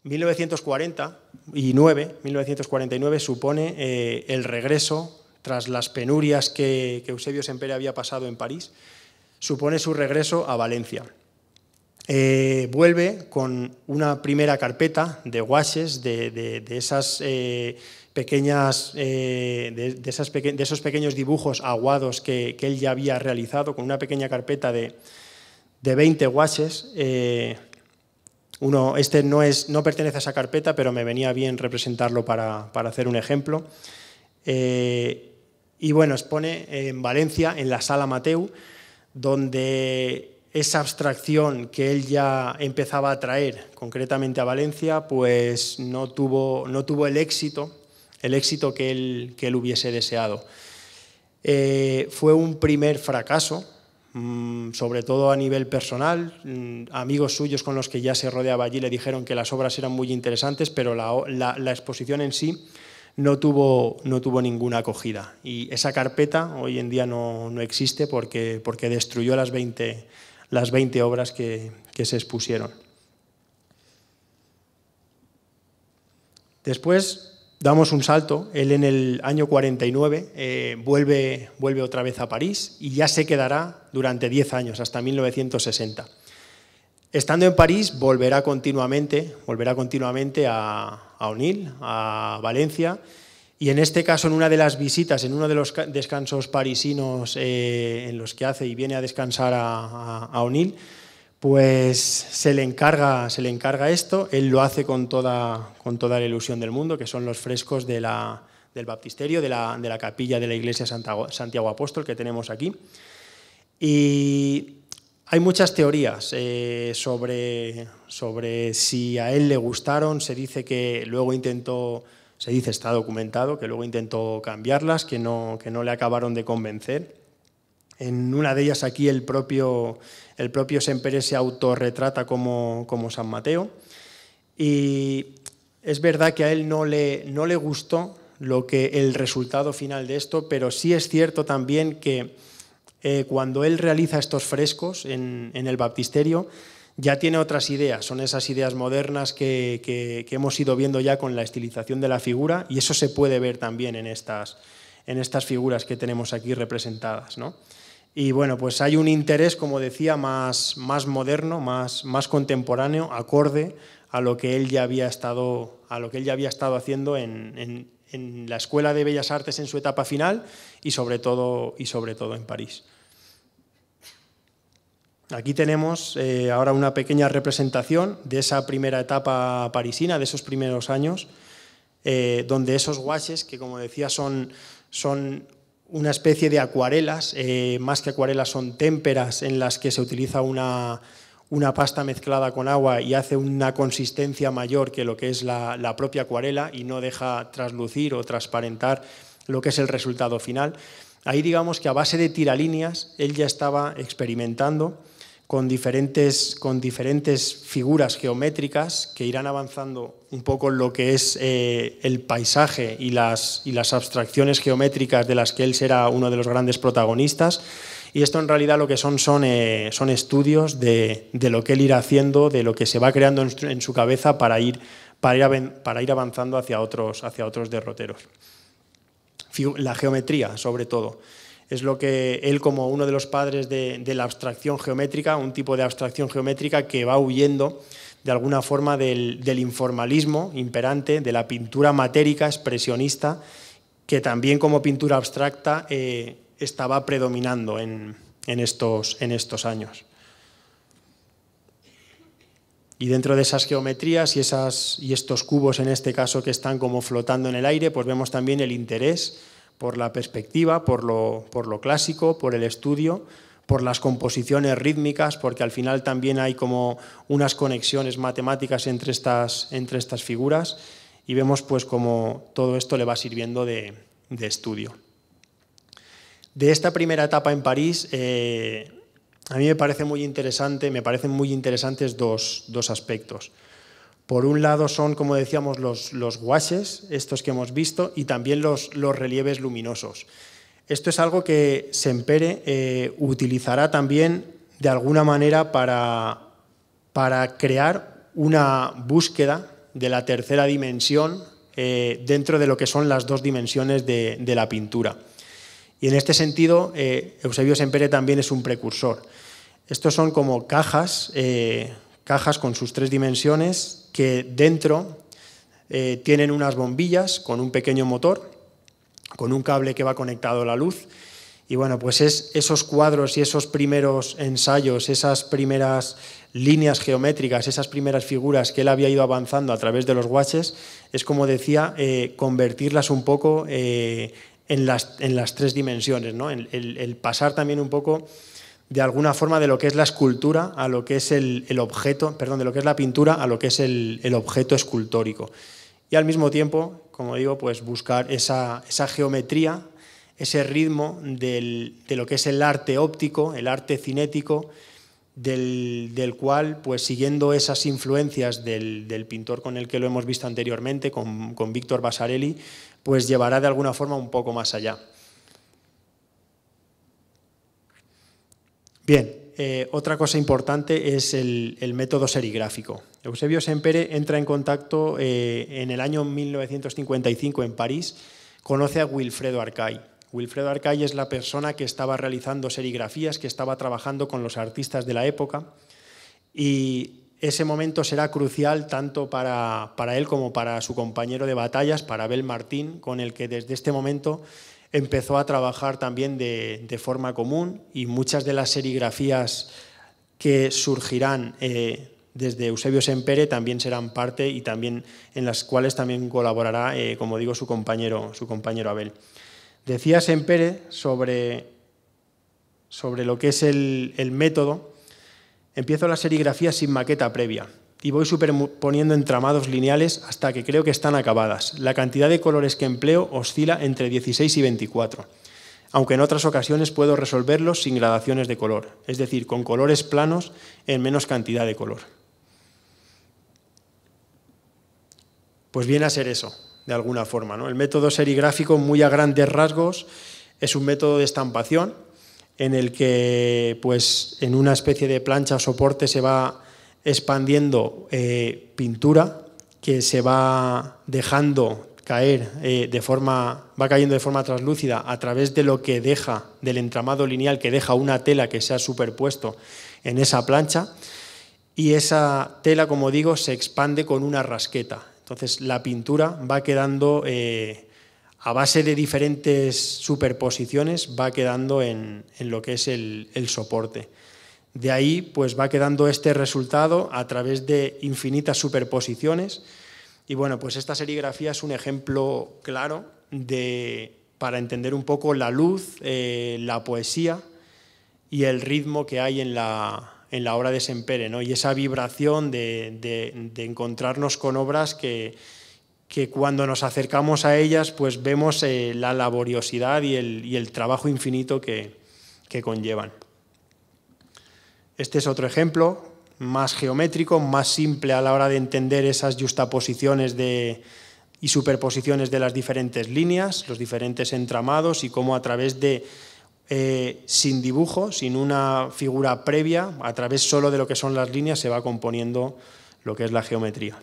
1949 supone el regreso, tras las penurias que Eusebio Sempere había pasado en París, supone su regreso a Valencia. Vuelve con una primera carpeta de gouaches, de esos pequeños dibujos aguados que él ya había realizado, con una pequeña carpeta de 20 gouaches. Este no pertenece a esa carpeta, pero me venía bien representarlo para hacer un ejemplo. Y bueno, expone en Valencia, en la Sala Mateu, donde esa abstracción que él ya empezaba a traer concretamente a Valencia, pues no tuvo el éxito que él hubiese deseado. Fue un primer fracaso, sobre todo a nivel personal. Amigos suyos con los que ya se rodeaba allí le dijeron que las obras eran muy interesantes, pero la exposición en sí no tuvo ninguna acogida. Y esa carpeta hoy en día no existe porque destruyó las 20 obras que se expusieron. Después damos un salto. Él en el año 49 vuelve otra vez a París y ya se quedará durante 10 años, hasta 1960. Estando en París volverá continuamente a Onil, a Valencia, y en este caso, en una de las visitas, en uno de los descansos parisinos en los que hace y viene a descansar a Onil, pues se le encarga esto. Él lo hace con toda la ilusión del mundo, que son los frescos del baptisterio, de la capilla de la iglesia Santiago Apóstol que tenemos aquí. Y hay muchas teorías sobre si a él le gustaron. Se dice que luego está documentado, que luego intentó cambiarlas, que no le acabaron de convencer. En una de ellas aquí el propio Sempere se autorretrata como San Mateo. Y es verdad que a él no le gustó el resultado final de esto, pero sí es cierto también que cuando él realiza estos frescos en el baptisterio, ya tiene otras ideas. Son esas ideas modernas que hemos ido viendo ya con la estilización de la figura, y eso se puede ver también en estas figuras que tenemos aquí representadas, ¿no? Y bueno, pues hay un interés, como decía, más moderno, más contemporáneo, acorde a lo que él ya había estado haciendo en la Escuela de Bellas Artes en su etapa final y sobre todo en París. Aquí tenemos ahora una pequeña representación de esa primera etapa parisina, de esos primeros años, donde esos gouaches, que como decía son una especie de acuarelas, más que acuarelas son témperas en las que se utiliza una pasta mezclada con agua y hace una consistencia mayor que lo que es la propia acuarela y no deja traslucir o transparentar lo que es el resultado final. Ahí digamos que a base de tiralíneas él ya estaba experimentando con diferentes figuras geométricas que irán avanzando un poco en lo que es el paisaje y las abstracciones geométricas de las que él será uno de los grandes protagonistas. Y esto en realidad lo que son estudios de lo que él irá haciendo, de lo que se va creando en su cabeza para ir avanzando hacia otros derroteros. La geometría, sobre todo. Es lo que él, como uno de los padres de la abstracción geométrica, un tipo de abstracción geométrica que va huyendo de alguna forma del informalismo imperante, de la pintura matérica expresionista, que también como pintura abstracta estaba predominando en estos años. Y dentro de esas geometrías y estos cubos, en este caso, que están como flotando en el aire, pues vemos también el interés por la perspectiva, por lo clásico, por el estudio, por las composiciones rítmicas, porque al final también hay como unas conexiones matemáticas entre estas figuras, y vemos pues como todo esto le va sirviendo de estudio. De esta primera etapa en París, a mí me parecen muy interesantes dos aspectos. Por un lado son, como decíamos, los gouaches, estos que hemos visto, y también los relieves luminosos. Esto es algo que Sempere utilizará también de alguna manera para crear una búsqueda de la tercera dimensión dentro de lo que son las dos dimensiones de la pintura. Y en este sentido, Eusebio Sempere también es un precursor. Estos son como cajas con sus tres dimensiones que dentro tienen unas bombillas con un pequeño motor, con un cable que va conectado a la luz. Y bueno, pues esos cuadros y esos primeros ensayos, esas primeras líneas geométricas, esas primeras figuras que él había ido avanzando a través de los guaches, es como decía, convertirlas un poco en las tres dimensiones, ¿no? El pasar también un poco de alguna forma de lo que es la escultura a lo que es el objeto, perdón, de lo que es la pintura a lo que es el objeto escultórico. Y al mismo tiempo, como digo, pues buscar esa geometría, ese ritmo de lo que es el arte óptico, el arte cinético, del cual, pues siguiendo esas influencias del pintor con el que lo hemos visto anteriormente, con Víctor Vasarely, pues llevará de alguna forma un poco más allá. Bien, otra cosa importante es el método serigráfico. Eusebio Sempere entra en contacto en el año 1955 en París, conoce a Wilfredo Arcay. Wilfredo Arcay es la persona que estaba realizando serigrafías, que estaba trabajando con los artistas de la época, y ese momento será crucial tanto para él como para su compañero de batallas, para Abel Martín, con el que desde este momento empezó a trabajar también de forma común, y muchas de las serigrafías que surgirán desde Eusebio Sempere también serán parte y también en las cuales también colaborará, como digo, su compañero Abel. Decía Sempere sobre lo que es el método: empiezo la serigrafía sin maqueta previa y voy superponiendo entramados lineales hasta que creo que están acabadas. La cantidad de colores que empleo oscila entre 16 y 24, aunque en otras ocasiones puedo resolverlos sin gradaciones de color, es decir, con colores planos en menos cantidad de color. Pues viene a ser eso, de alguna forma, ¿no? El método serigráfico, muy a grandes rasgos, es un método de estampación en el que, pues, en una especie de plancha o soporte se va expandiendo pintura que se va dejando caer va cayendo de forma translúcida a través de lo que deja, del entramado lineal que deja una tela que se ha superpuesto en esa plancha, y esa tela, como digo, se expande con una rasqueta. Entonces la pintura va quedando, a base de diferentes superposiciones, va quedando en lo que es el soporte. De ahí pues va quedando este resultado a través de infinitas superposiciones. Y bueno, pues esta serigrafía es un ejemplo claro para entender un poco la luz, la poesía y el ritmo que hay en la obra de Sempere, ¿no? Y esa vibración de encontrarnos con obras que cuando nos acercamos a ellas pues vemos la laboriosidad y el trabajo infinito que conllevan. Este es otro ejemplo, más geométrico, más simple a la hora de entender esas yuxtaposiciones y superposiciones de las diferentes líneas, los diferentes entramados, y cómo a través de, sin dibujo, sin una figura previa, a través solo de lo que son las líneas, se va componiendo lo que es la geometría.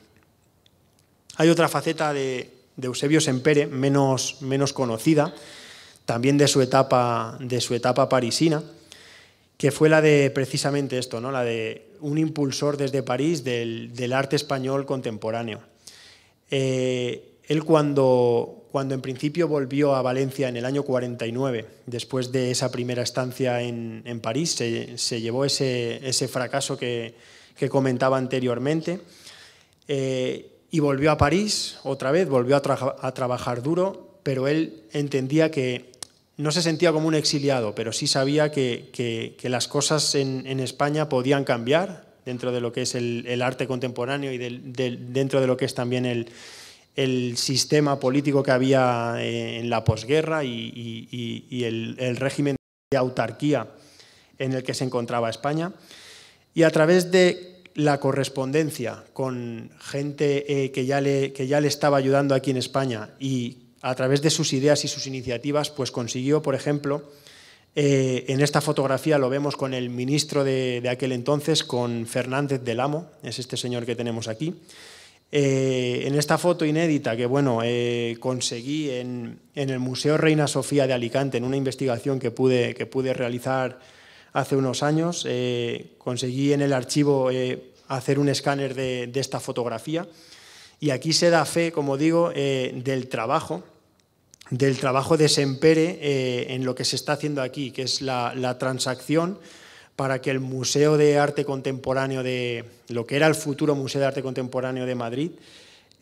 Hay otra faceta de Eusebio Sempere, menos conocida, también de su etapa parisina, que fue la de precisamente esto, ¿no? La de un impulsor desde París del arte español contemporáneo. Él cuando en principio volvió a Valencia en el año 49, después de esa primera estancia en París, se llevó ese fracaso que comentaba anteriormente, y volvió a París otra vez, volvió a trabajar duro, pero él entendía que no se sentía como un exiliado, pero sí sabía que las cosas en España podían cambiar dentro de lo que es el arte contemporáneo y dentro de lo que es también el sistema político que había en la posguerra y el régimen de autarquía en el que se encontraba España. Y a través de la correspondencia con gente que ya le estaba ayudando aquí en España, y a través de sus ideas y sus iniciativas, pues consiguió, por ejemplo, en esta fotografía lo vemos con el ministro de aquel entonces, con Fernández del Amo, es este señor que tenemos aquí, En esta foto inédita que bueno, conseguí en el Museo Reina Sofía de Alicante, en una investigación que pude realizar hace unos años, conseguí en el archivo hacer un escáner de esta fotografía, y aquí se da fe, como digo, del trabajo de Sempere en lo que se está haciendo aquí, que es la transacción para que el Museo de Arte Contemporáneo de lo que era el futuro Museo de Arte Contemporáneo de Madrid,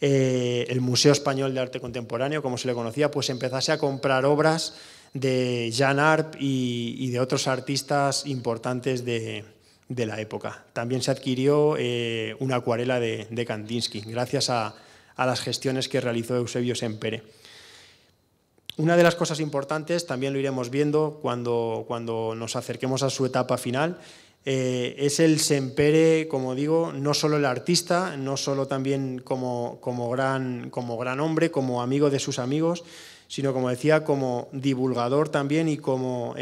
el Museo Español de Arte Contemporáneo, como se le conocía, pues empezase a comprar obras de Jan Arp y de otros artistas importantes de la época. También se adquirió una acuarela de Kandinsky, gracias a las gestiones que realizó Eusebio Sempere. Una de las cosas importantes, también lo iremos viendo cuando nos acerquemos a su etapa final, es el Sempere, como digo, no solo el artista, no solo también como gran hombre, como amigo de sus amigos, sino, como decía, como divulgador también y como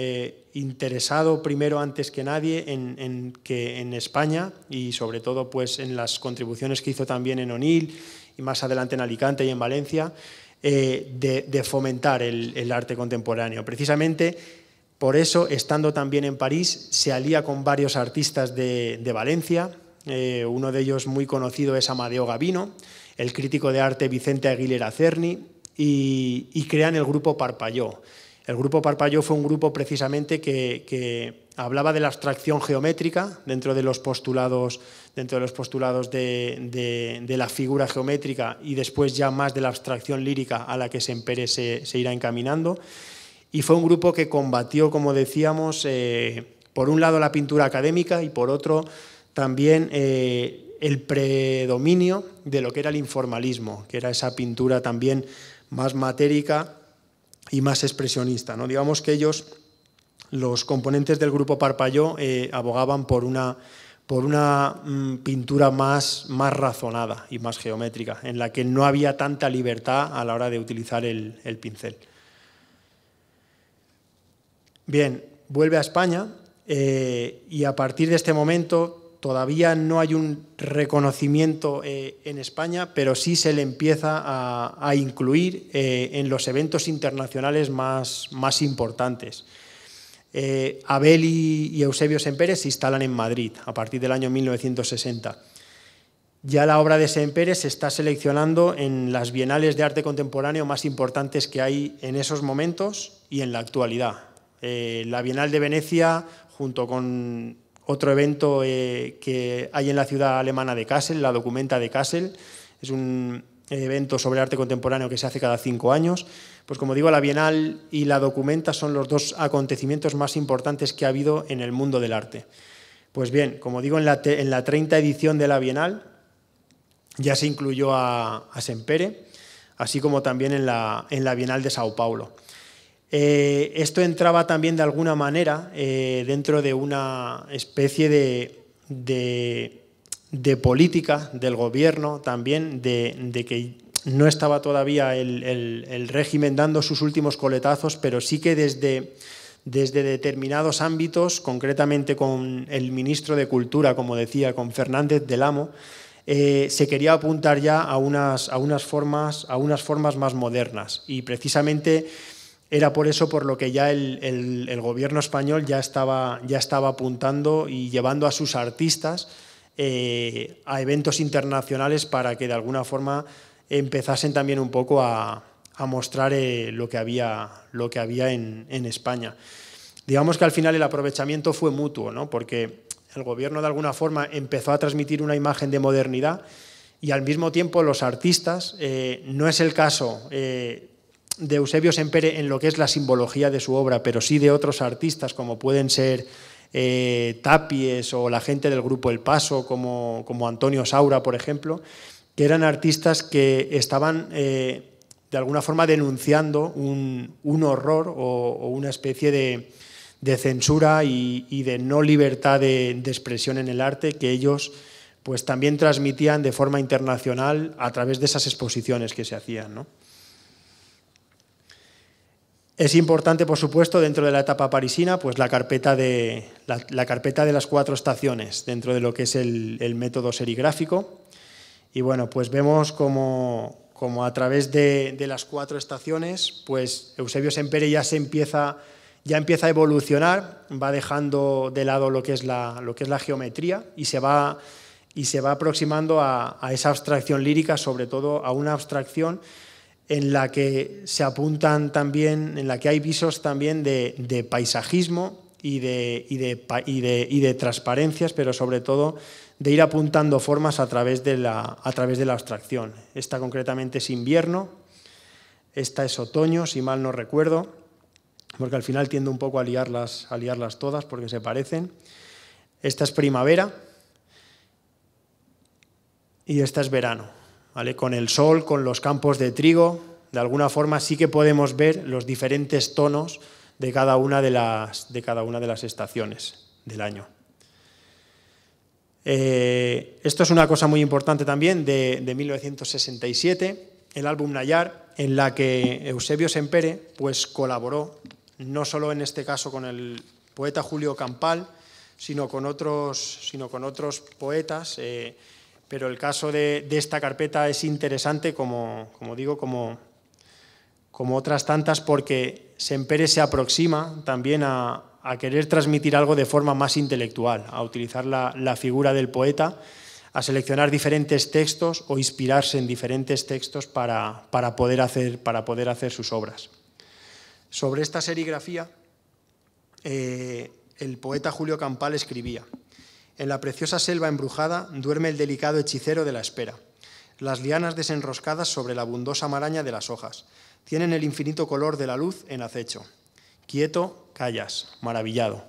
interesado primero antes que nadie en España, y sobre todo pues en las contribuciones que hizo también en Onil y más adelante en Alicante y en Valencia, de fomentar el arte contemporáneo. Precisamente por eso, estando también en París, se alía con varios artistas de Valencia. Uno de ellos muy conocido es Amadeo Gavino, el crítico de arte Vicente Aguilera Cerny, y crean el grupo Parpalló. El grupo Parpalló fue un grupo precisamente que hablaba de la abstracción geométrica dentro de los postulados de la figura geométrica, y después ya más de la abstracción lírica a la que Sempere se irá encaminando. Y fue un grupo que combatió, como decíamos, por un lado la pintura académica y por otro también el predominio de lo que era el informalismo, que era esa pintura también más matérica y más expresionista, ¿no? Digamos que ellos, los componentes del grupo Parpalló, abogaban por una pintura más razonada y más geométrica, en la que no había tanta libertad a la hora de utilizar el pincel. Bien, vuelve a España y a partir de este momento todavía no hay un reconocimiento en España, pero sí se le empieza a incluir en los eventos internacionales más importantes. Abel y Eusebio Sempere se instalan en Madrid a partir del año 1960. Ya la obra de Sempere se está seleccionando en las bienales de arte contemporáneo más importantes que hay en esos momentos y en la actualidad. La Bienal de Venecia, junto con otro evento que hay en la ciudad alemana de Kassel, la Documenta de Kassel, es un evento sobre arte contemporáneo que se hace cada 5 años. Pues como digo, la Bienal y la Documenta son los dos acontecimientos más importantes que ha habido en el mundo del arte. Pues bien, como digo, en la 30ª edición de la Bienal ya se incluyó a Sempere, así como también en la Bienal de Sao Paulo. Esto entraba también de alguna manera dentro de una especie de política del gobierno también, de que no estaba todavía el régimen dando sus últimos coletazos, pero sí que desde determinados ámbitos, concretamente con el ministro de Cultura, como decía, con Fernández del Amo, se quería apuntar ya a unas formas más modernas, y precisamente era por eso por lo que ya el gobierno español ya estaba apuntando y llevando a sus artistas a eventos internacionales para que de alguna forma empezasen también un poco a mostrar lo que había en España. Digamos que al final el aprovechamiento fue mutuo, ¿no? Porque el gobierno de alguna forma empezó a transmitir una imagen de modernidad y al mismo tiempo los artistas, no es el caso de Eusebio Sempere en lo que es la simbología de su obra, pero sí de otros artistas como pueden ser Tapies o la gente del grupo El Paso, como Antonio Saura, por ejemplo, que eran artistas que estaban de alguna forma denunciando un horror o una especie de censura y de no libertad de expresión en el arte que ellos pues también transmitían de forma internacional a través de esas exposiciones que se hacían, ¿no? Es importante, por supuesto, dentro de la etapa parisina, pues la carpeta de las 4 estaciones, dentro de lo que es el método serigráfico, Y bueno, pues vemos como a través de las 4 estaciones, pues Eusebio Sempere ya empieza a evolucionar, va dejando de lado lo que es la geometría y se va aproximando a esa abstracción lírica, sobre todo a una abstracción en la que se apuntan también, en la que hay visos también de paisajismo y de transparencias, pero sobre todo de ir apuntando formas a través de la abstracción. Esta concretamente es invierno, esta es otoño, si mal no recuerdo, porque al final tiendo un poco a liarlas todas porque se parecen. Esta es primavera y esta es verano, ¿vale? Con el sol, con los campos de trigo, de alguna forma sí que podemos ver los diferentes tonos de cada una de las estaciones del año. Esto es una cosa muy importante también de 1967, el álbum Nayar, en la que Eusebio Sempere pues, colaboró, no solo en este caso con el poeta Julio Campal, sino con otros poetas, pero el caso de esta carpeta es interesante, como digo, como otras tantas, porque Sempere se aproxima también a querer transmitir algo de forma más intelectual, a utilizar la figura del poeta, a seleccionar diferentes textos o inspirarse en diferentes textos para poder hacer sus obras. Sobre esta serigrafía, el poeta Julio Campal escribía: «En la preciosa selva embrujada duerme el delicado hechicero de la espera. Las lianas desenroscadas sobre la abundosa maraña de las hojas tienen el infinito color de la luz en acecho. Quieto, callas, maravillado».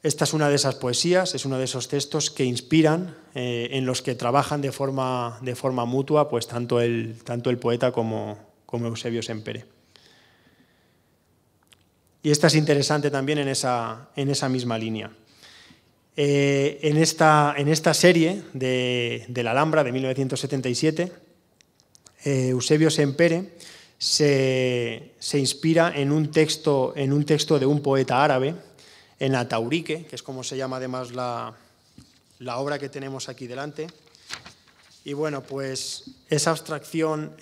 Esta es una de esas poesías, es uno de esos textos que inspiran, en los que trabajan de forma mutua, pues tanto el poeta como Eusebio Sempere. Y esta es interesante también en esa misma línea. En esta serie de la Alhambra de 1977, Eusebio Sempere se inspira en un texto de un poeta árabe, en Ataurique, que es como se llama además la obra que tenemos aquí delante. Y bueno, pues esa abstracción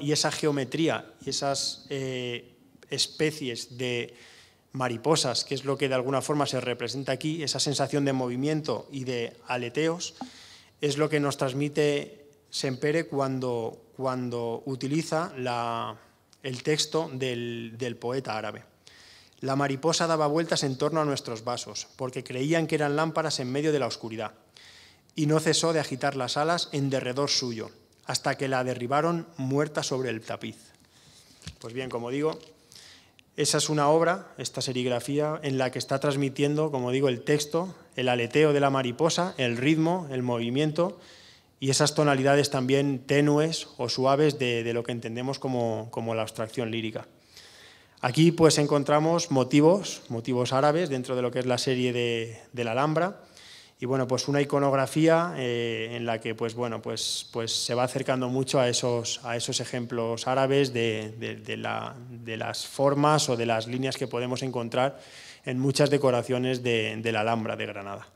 y esa geometría y esas especies de mariposas, que es lo que de alguna forma se representa aquí, esa sensación de movimiento y de aleteos, es lo que nos transmite Sempere cuando utiliza el texto del poeta árabe. La mariposa daba vueltas en torno a nuestros vasos, porque creían que eran lámparas en medio de la oscuridad, y no cesó de agitar las alas en derredor suyo, hasta que la derribaron muerta sobre el tapiz. Pues bien, como digo, esa es una obra, esta serigrafía, en la que está transmitiendo, como digo, el texto, el aleteo de la mariposa, el ritmo, el movimiento y esas tonalidades también tenues o suaves de lo que entendemos como la abstracción lírica. Aquí pues encontramos motivos árabes dentro de lo que es la serie de la Alhambra, y bueno, pues una iconografía en la que pues se va acercando mucho a esos ejemplos árabes de las formas o de las líneas que podemos encontrar en muchas decoraciones de la Alhambra de Granada.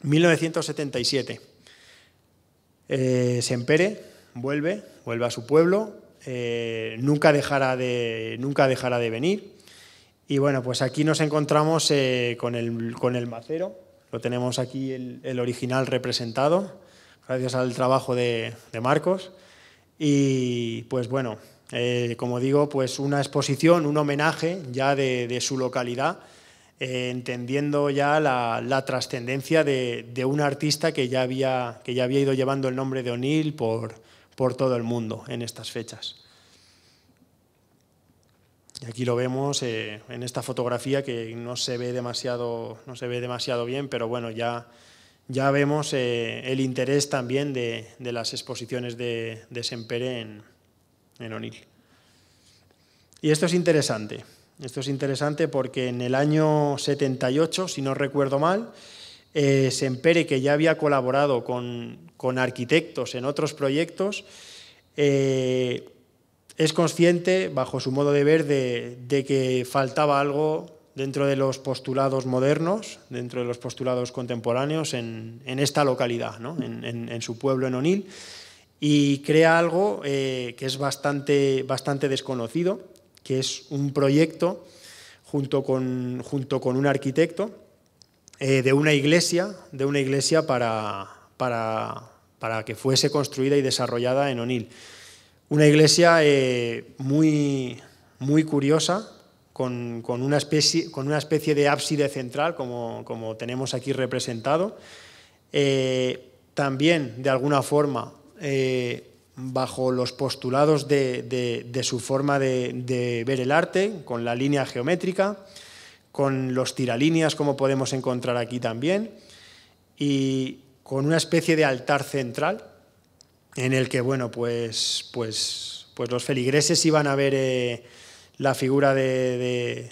1977. Sempere vuelve a su pueblo, nunca dejará de venir. Y bueno, pues aquí nos encontramos con el macero, lo tenemos aquí el original representado, gracias al trabajo de Marcos. Y pues bueno, como digo, pues una exposición, un homenaje ya de su localidad, entendiendo ya la trascendencia de un artista que ya había ido llevando el nombre de O'Neill por todo el mundo en estas fechas. Y aquí lo vemos en esta fotografía, que no se ve demasiado bien, pero bueno, ya vemos el interés también de las exposiciones de Sempere en O'Neill. Y esto es interesante porque en el año 78, si no recuerdo mal, Sempere, que ya había colaborado con arquitectos en otros proyectos, es consciente, bajo su modo de ver, de que faltaba algo dentro de los postulados modernos, dentro de los postulados contemporáneos en esta localidad, ¿no? en su pueblo, en Onil, y crea algo que es bastante desconocido, que es un proyecto junto con un arquitecto de una iglesia para que fuese construida y desarrollada en Onil. Una iglesia muy curiosa, con una especie de ábside central, como tenemos aquí representado. También, de alguna forma, bajo los postulados de su forma de ver el arte, con la línea geométrica, con los tiralíneas, como podemos encontrar aquí también, y con una especie de altar central en el que, bueno, pues los feligreses iban a ver la figura del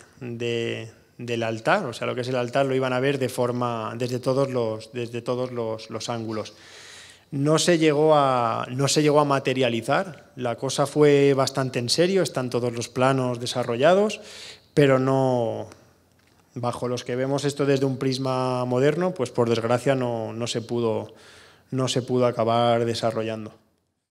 altar, o sea, lo que es el altar lo iban a ver desde todos los ángulos. No se llegó a materializar, la cosa fue bastante en serio, están todos los planos desarrollados, pero no, bajo los que vemos esto desde un prisma moderno, pues por desgracia no se pudo acabar desarrollando.